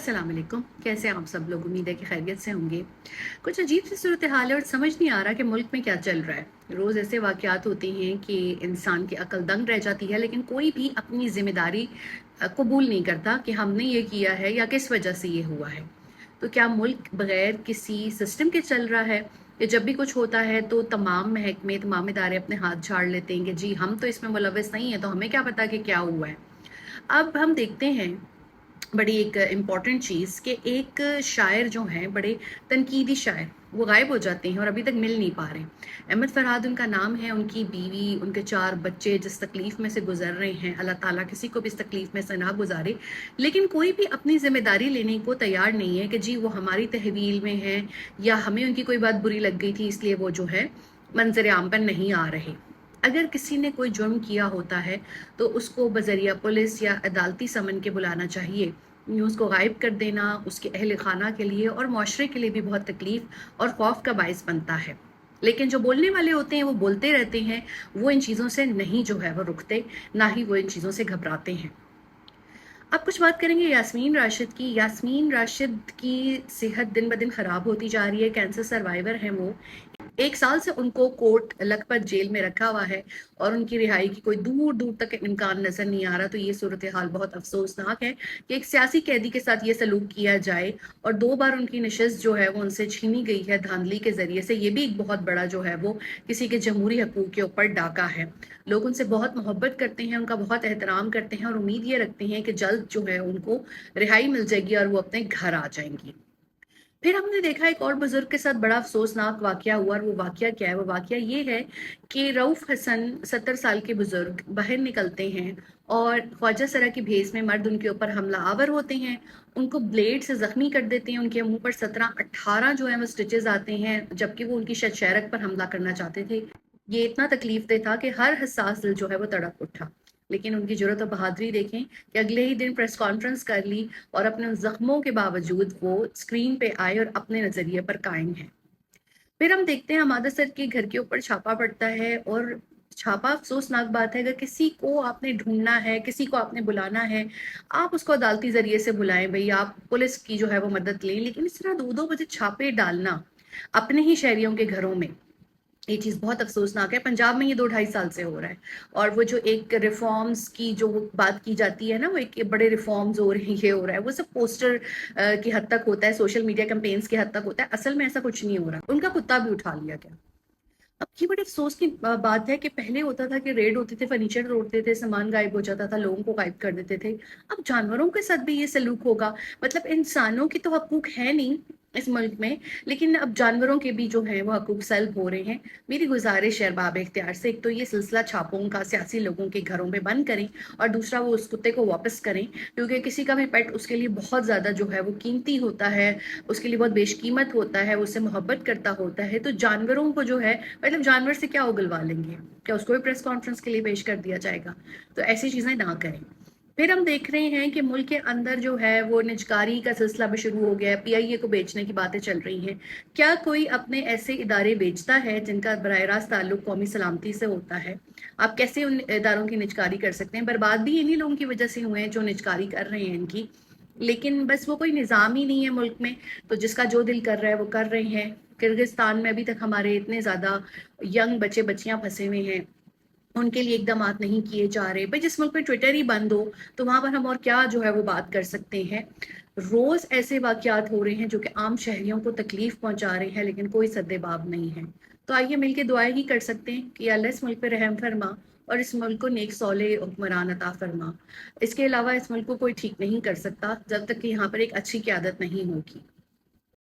अस्सलाम वालेकुम। कैसे हैं आप सब लोग? उम्मीद है कि खैरियत से होंगे। कुछ अजीब सी सूरत हाल है और समझ नहीं आ रहा कि मुल्क में क्या चल रहा है। रोज़ ऐसे वाक़यात होते हैं कि इंसान की अक्ल दंग रह जाती है, लेकिन कोई भी अपनी ज़िम्मेदारी कबूल नहीं करता कि हमने ये किया है या किस वजह से ये हुआ है। तो क्या मुल्क बगैर किसी सिस्टम के चल रहा है? कि जब भी कुछ होता है तो तमाम महकमे, तमाम इदारे अपने हाथ झाड़ लेते हैं कि जी हम तो इसमें मुलव्वस नहीं है, तो हमें क्या पता कि क्या हुआ है। अब हम देखते हैं बड़ी एक इम्पॉर्टेंट चीज़ कि एक शायर जो हैं, बड़े तनकीदी शायर, वो गायब हो जाते हैं और अभी तक मिल नहीं पा रहे। अहमद फरहाद उनका नाम है। उनकी बीवी, उनके 4 बच्चे जिस तकलीफ़ में से गुजर रहे हैं, अल्लाह ताला किसी को भी इस तकलीफ़ में से ना गुजारे। लेकिन कोई भी अपनी ज़िम्मेदारी लेने को तैयार नहीं है कि जी वो हमारी तहवील में है या हमें उनकी कोई बात बुरी लग गई थी इसलिए वो जो है मंजर आम पर नहीं आ रहे। अगर किसी ने कोई जुर्म किया होता है तो उसको बजरिया पुलिस या अदालती समन के बुलाना चाहिए। न्यूज़ को गायब कर देना उसके अहल खाना के लिए और माशरे के लिए भी बहुत तकलीफ और खौफ का बायस बनता है। लेकिन जो बोलने वाले होते हैं वो बोलते रहते हैं, वो इन चीज़ों से नहीं जो है वो रुकते, ना ही वो इन चीज़ों से घबराते हैं। अब कुछ बात करेंगे यास्मीन राशिद की। यास्मीन राशिद की सेहत दिन ब दिन ख़राब होती जा रही है। कैंसर सर्वाइवर हैं वो। 1 साल से उनको कोर्ट लखपत जेल में रखा हुआ है और उनकी रिहाई की कोई दूर दूर तक इम्कान नजर नहीं आ रहा। तो ये सूरत हाल बहुत अफसोसनाक है कि एक सियासी कैदी के साथ ये सलूक किया जाए और 2 बार उनकी नशिस्त जो है वो उनसे छीनी गई है धांधली के जरिए से। ये भी एक बहुत बड़ा जो है वो किसी के जमहूरी हकूक के ऊपर डाका है। लोग उनसे बहुत मोहब्बत करते हैं, उनका बहुत एहतराम करते हैं और उम्मीद ये रखते हैं कि जल्द जो है उनको रिहाई मिल जाएगी और वो अपने घर आ जाएंगी। फिर हमने देखा एक और बुजुर्ग के साथ बड़ा अफसोसनाक वाकया हुआ और वो वाकया क्या है? वो वाकया ये है कि रऊफ हसन 70 साल के बुजुर्ग बाहर निकलते हैं और ख्वाजा सरा की भेस में मर्द उनके ऊपर हमला आवर होते हैं। उनको ब्लेड से जख्मी कर देते हैं। उनके मुंह पर 17-18 जो है वो स्टिचेस आते हैं, जबकि वो उनकी शरक पर हमला करना चाहते थे। ये इतना तकलीफ दे था कि हर हसास दिल जो है वो तड़प उठा। लेकिन उनकी जरूरत और बहादुरी देखें कि अगले ही दिन प्रेस कॉन्फ्रेंस कर ली और अपने जख्मों के बावजूद वो स्क्रीन पे आए और अपने नजरिए पर कायम है। फिर हम देखते हैं हमादा सर के घर के ऊपर छापा पड़ता है और छापा अफसोसनाक बात है। अगर किसी को आपने ढूंढना है, किसी को आपने बुलाना है, आप उसको अदालती जरिए से बुलाएं भाई, आप पुलिस की जो है वो मदद लें। लेकिन इस तरह 2-2 बजे छापे डालना अपने ही शहरियों के घरों में, ये चीज़ बहुत अफसोसनाक है। पंजाब में ये 2-2.5 साल से हो रहा है। और वो जो एक रिफॉर्म्स की जो बात की जाती है ना, वो एक बड़े रिफॉर्म्स हो रहे हैं, ये हो रहा है, वो सब पोस्टर की हद तक होता है, सोशल मीडिया कैंपेन्स की हद तक होता है। असल में ऐसा कुछ नहीं हो रहा। उनका कुत्ता भी उठा लिया गया। अब ये बड़े अफसोस की बात है कि पहले होता था कि रेड होते थे, फर्नीचर तोड़ते थे, सामान गायब हो जाता था, लोगों को गायब कर देते थे। अब जानवरों के साथ भी ये सलूक होगा? मतलब इंसानों की तो हकूक है नहीं इस मुल्क में, लेकिन अब जानवरों के भी जो हैं वो हकूक सल्ब हो रहे हैं। मेरी गुजारिश है बाब इख्तियार से, एक तो ये सिलसिला छापों का सियासी लोगों के घरों में बंद करें और दूसरा वो उस कुत्ते को वापस करें, क्योंकि किसी का भी पेट उसके लिए बहुत ज़्यादा जो है वो कीमती होता है, उसके लिए बहुत बेशकीमत होता है, उससे मोहब्बत करता होता है। तो जानवरों को जो है, मतलब जानवर से क्या उगलवा लेंगे? क्या उसको भी प्रेस कॉन्फ्रेंस के लिए पेश कर दिया जाएगा? तो ऐसी चीज़ें ना करें। फिर हम देख रहे हैं कि मुल्क के अंदर जो है वो निजकारी का सिलसिला भी शुरू हो गया है। पीआईए को बेचने की बातें चल रही हैं। क्या कोई अपने ऐसे इदारे बेचता है जिनका बराह रास्त ताल्लुक कौमी सलामती से होता है? आप कैसे उन इदारों की निजकारी कर सकते हैं? बर्बाद भी इन्हीं लोगों की वजह से हुए हैं जो निजकारी कर रहे हैं इनकी। लेकिन बस वो कोई निज़ाम ही नहीं है मुल्क में, तो जिसका जो दिल कर रहा है वो कर रहे हैं। किर्गिस्तान में अभी तक हमारे इतने ज़्यादा यंग बच्चे बच्चियां फंसे हुए हैं, उनके लिए इकदाम नहीं किए जा रहे। भाई जिस मुल्क में ट्विटर ही बंद हो तो वहां पर हम और क्या जो है वो बात कर सकते हैं? रोज ऐसे वाकयात हो रहे हैं जो कि आम शहरियों को तकलीफ पहुंचा रहे हैं, लेकिन कोई सद्देबाब नहीं है। तो आइए मिलके दुआएं ही कर सकते हैं कि अल्लाह इस मुल्क पे रहम फरमा और इस मुल्क को नेक सौले हुक्मरान अता फरमा। इसके अलावा इस मुल्क को कोई ठीक नहीं कर सकता जब तक कि यहाँ पर एक अच्छी क़यादत नहीं होगी।